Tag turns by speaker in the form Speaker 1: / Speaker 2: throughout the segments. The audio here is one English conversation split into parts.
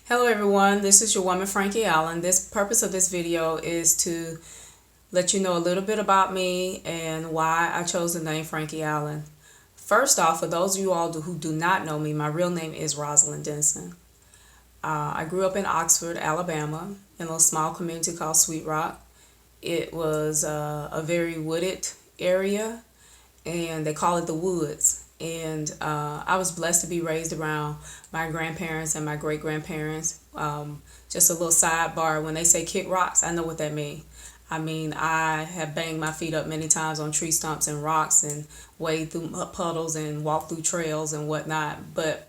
Speaker 1: Hello everyone, this is your woman Frankie Allen. This purpose of this video is to let you know a little bit about me and why I chose the name Frankie Allen. First off, for those of you all who do not know me, my real name is Rosalind Denson. I grew up in Oxford, Alabama, in a little small community called Sweet Rock. It was a very wooded area, and they call it the woods. And I was blessed to be raised around my grandparents and my great grandparents. Just a little sidebar: when they say kick rocks, I know what that means. I mean, I have banged my feet up many times on tree stumps and rocks and waded through puddles and walked through trails and whatnot. But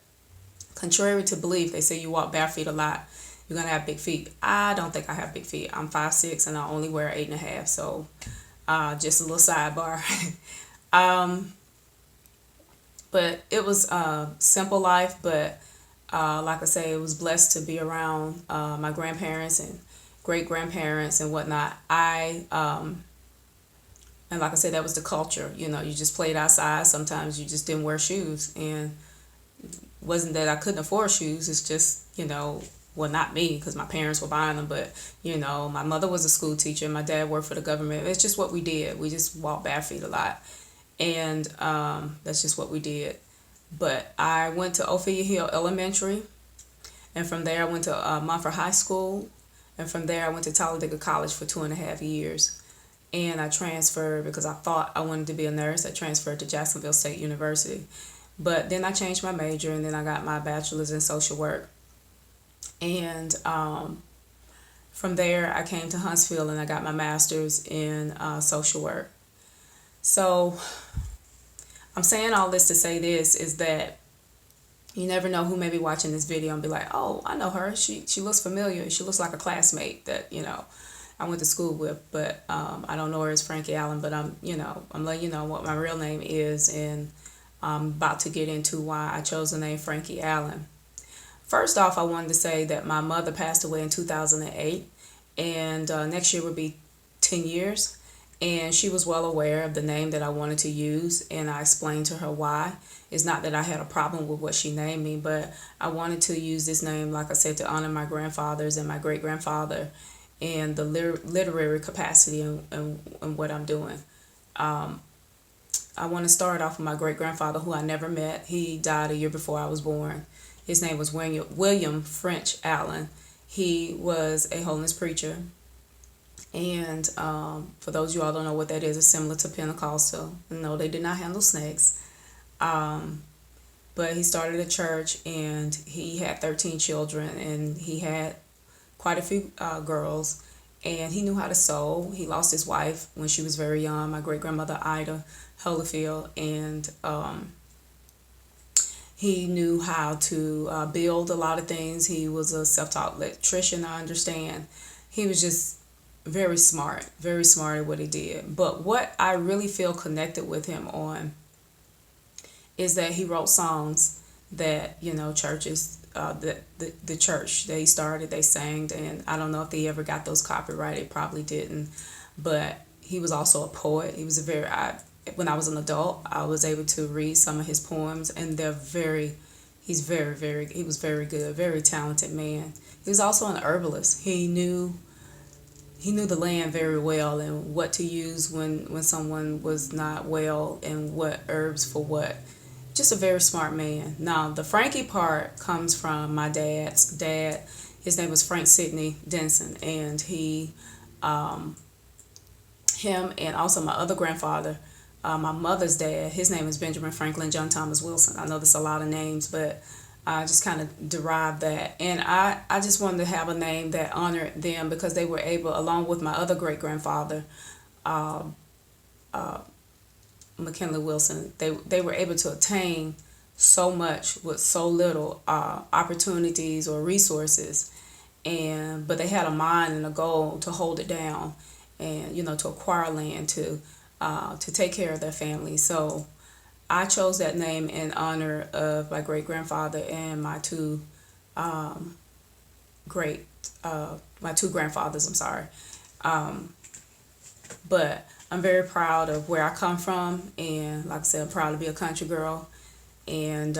Speaker 1: contrary to belief, they say you walk bare feet a lot, you're gonna have big feet. I don't think I have big feet. I'm 5'6" and I only wear 8.5. So just a little sidebar. um, but it was a simple life, but like I say, it was blessed to be around my grandparents and great grandparents and whatnot. And like I said, that was the culture. You know, you just played outside. Sometimes you just didn't wear shoes, and wasn't that I couldn't afford shoes. It's just, well, not me, because my parents were buying them, but my mother was a school teacher, my dad worked for the government. It's just what we did. We just walked bare feet a lot, and that's just what we did. But I went to Ophelia Hill Elementary, and from there I went to Mumford High School, and from there I went to Talladega College for 2.5 years. And I transferred because I thought I wanted to be a nurse. I transferred to Jacksonville State University. But then I changed my major, and then I got my bachelor's in social work. And from there, I came to Huntsville and I got my master's in social work. So I'm saying all this to say this is that you never know who may be watching this video and be like, oh, I know her. She looks familiar. She looks like a classmate that, I went to school with. But I don't know her as Frankie Allen, but I'm letting you know what my real name is, and I'm about to get into why I chose the name Frankie Allen. First off, I wanted to say that my mother passed away in 2008, and next year would be 10 years. And she was well aware of the name that I wanted to use, and I explained to her why. It's not that I had a problem with what she named me, but I wanted to use this name, like I said, to honor my grandfathers and my great-grandfather and the literary capacity and what I'm doing. I want to start off with my great-grandfather, who I never met. He died a year before I was born. His name was William French Allen. He was a holiness preacher. And for those of you all don't know what that is, it's similar to Pentecostal. No, they did not handle snakes. But he started a church, and he had 13 children, and he had quite a few girls. And he knew how to sew. He lost his wife when she was very young, my great-grandmother Ida Holyfield, and he knew how to build a lot of things. He was a self-taught electrician, I understand. He was just very smart at what he did. But what I really feel connected with him on is that he wrote songs that, churches, the church they started, they sang, and I don't know if they ever got those copyrighted, probably didn't. But he was also a poet. He was when I was an adult, I was able to read some of his poems, and he was very good, very talented man. He was also an herbalist. He knew the land very well, and what to use when someone was not well, and what herbs for what. Just a very smart man. Now, the Frankie part comes from my dad's dad. His name was Frank Sidney Denson, and him and also my other grandfather, my mother's dad, his name is Benjamin Franklin John Thomas Wilson. I know there's a lot of names, but I just kind of derived that. And I just wanted to have a name that honored them, because they were able, along with my other great-grandfather, McKinley Wilson, they were able to attain so much with so little opportunities or resources. But they had a mind and a goal to hold it down, and to acquire land, to take care of their family. So I chose that name in honor of my great-grandfather and my two grandfathers. I'm sorry. But I'm very proud of where I come from, and like I said, I'm proud to be a country girl. And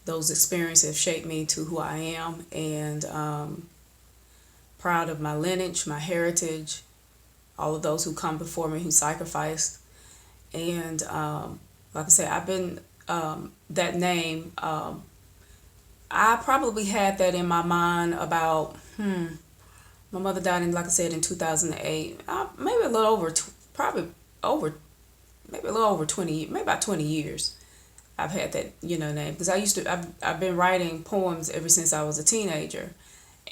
Speaker 1: those experiences have shaped me to who I am, and proud of my lineage, my heritage, all of those who come before me who sacrificed. And like I said, I've been that name. I probably had that in my mind about my mother died in, like I said, in 2008. Maybe a little over, probably over, maybe a little over 20, maybe about 20 years. I've had that, name, because I've been writing poems ever since I was a teenager,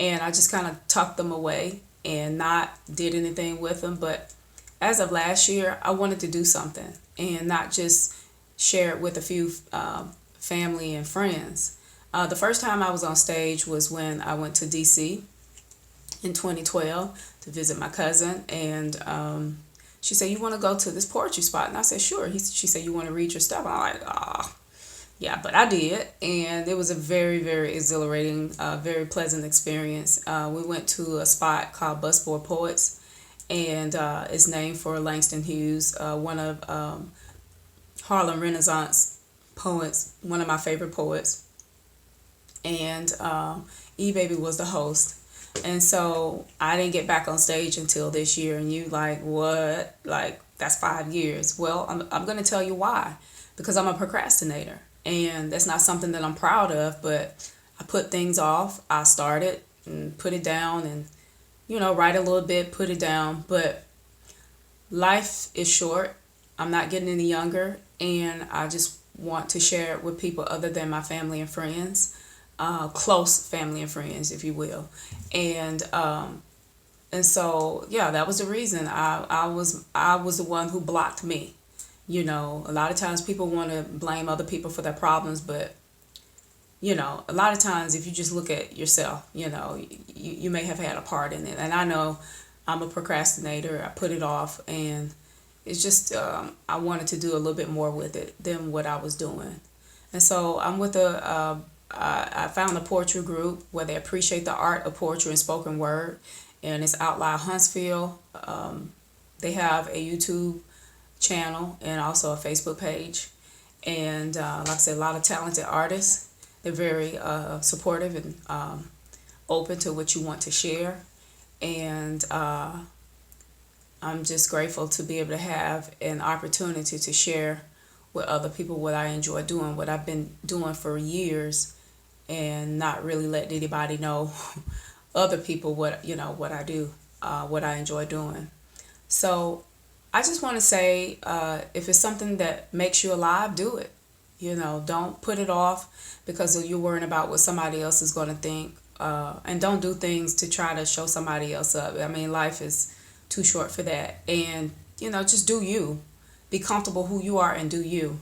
Speaker 1: and I just kind of tucked them away and not did anything with them. But as of last year, I wanted to do something and not just share it with a few family and friends. The first time I was on stage was when I went to DC in 2012 to visit my cousin, and she said, "You want to go to this poetry spot?" And I said, "Sure." She said, "You want to read your stuff?" And I'm like, yeah, but I did, and it was a very, very exhilarating, very pleasant experience. We went to a spot called Busboard Poets, and it's named for Langston Hughes, one of Harlem Renaissance poets, one of my favorite poets. And E-Baby was the host. And so I didn't get back on stage until this year. And you like, what? Like, that's 5 years. Well, I'm going to tell you why. Because I'm a procrastinator. And that's not something that I'm proud of, but I put things off. I started and put it down and, write a little bit, put it down. But life is short. I'm not getting any younger. And I just want to share it with people other than my family and friends. Close family and friends, if you will. And so, yeah, that was the reason I was the one who blocked me. A lot of times people want to blame other people for their problems, but a lot of times if you just look at yourself, you may have had a part in it. And I know I'm a procrastinator. I put it off, and it's just I wanted to do a little bit more with it than what I was doing. And so I'm with I found a poetry group where they appreciate the art of poetry and spoken word, and it's Out Loud Huntsville. They have a YouTube channel and also a Facebook page, and like I said, a lot of talented artists. They're very supportive and open to what you want to share, and I'm just grateful to be able to have an opportunity to share with other people what I enjoy doing, what I've been doing for years, and not really let anybody know other people what I do, what I enjoy doing. So I just want to say, if it's something that makes you alive, do it. Don't put it off because you're worrying about what somebody else is going to think, and don't do things to try to show somebody else up. I mean, life is too short for that. And just do you. Be comfortable who you are and do you.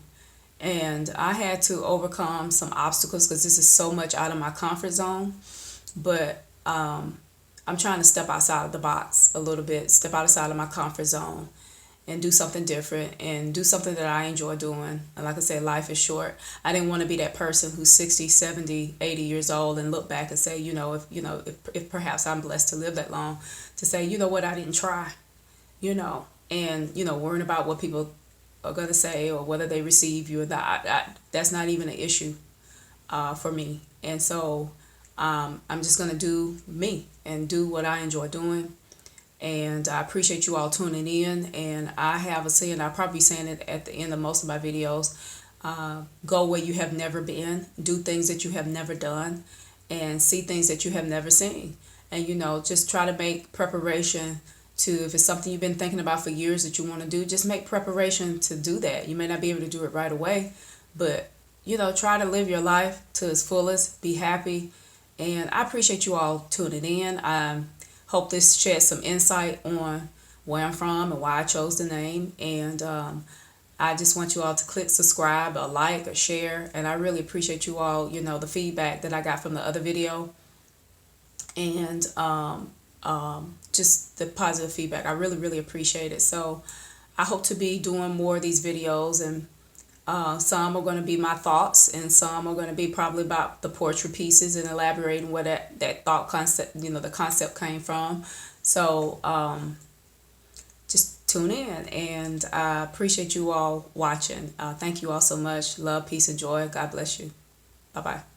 Speaker 1: And I had to overcome some obstacles because this is so much out of my comfort zone. But I'm trying to step outside of the box a little bit, step outside of my comfort zone and do something different and do something that I enjoy doing. And like I said, life is short. I didn't want to be that person who's 60, 70, 80 years old and look back and say, if perhaps I'm blessed to live that long, to say, you know what, I didn't try, and, worrying about what people are going to say or whether they receive you or not. That's not even an issue for me. And so I'm just going to do me and do what I enjoy doing. And I appreciate you all tuning in. And I have a saying, I'll probably be saying it at the end of most of my videos. Go where you have never been. Do things that you have never done. And see things that you have never seen. And, just try to make preparation to, if it's something you've been thinking about for years that you want to do, just make preparation to do that. You may not be able to do it right away. But, try to live your life to its fullest. Be happy. And I appreciate you all tuning in. Hope this sheds some insight on where I'm from and why I chose the name. And I just want you all to click subscribe or like or share. And I really appreciate you all, the feedback that I got from the other video. And just the positive feedback. I really, really appreciate it. So I hope to be doing more of these videos. And some are going to be my thoughts, and some are going to be probably about the poetry pieces and elaborating where that thought concept, the concept came from. So just tune in, and I appreciate you all watching. Thank you all so much. Love, peace, and joy. God bless you. Bye-bye.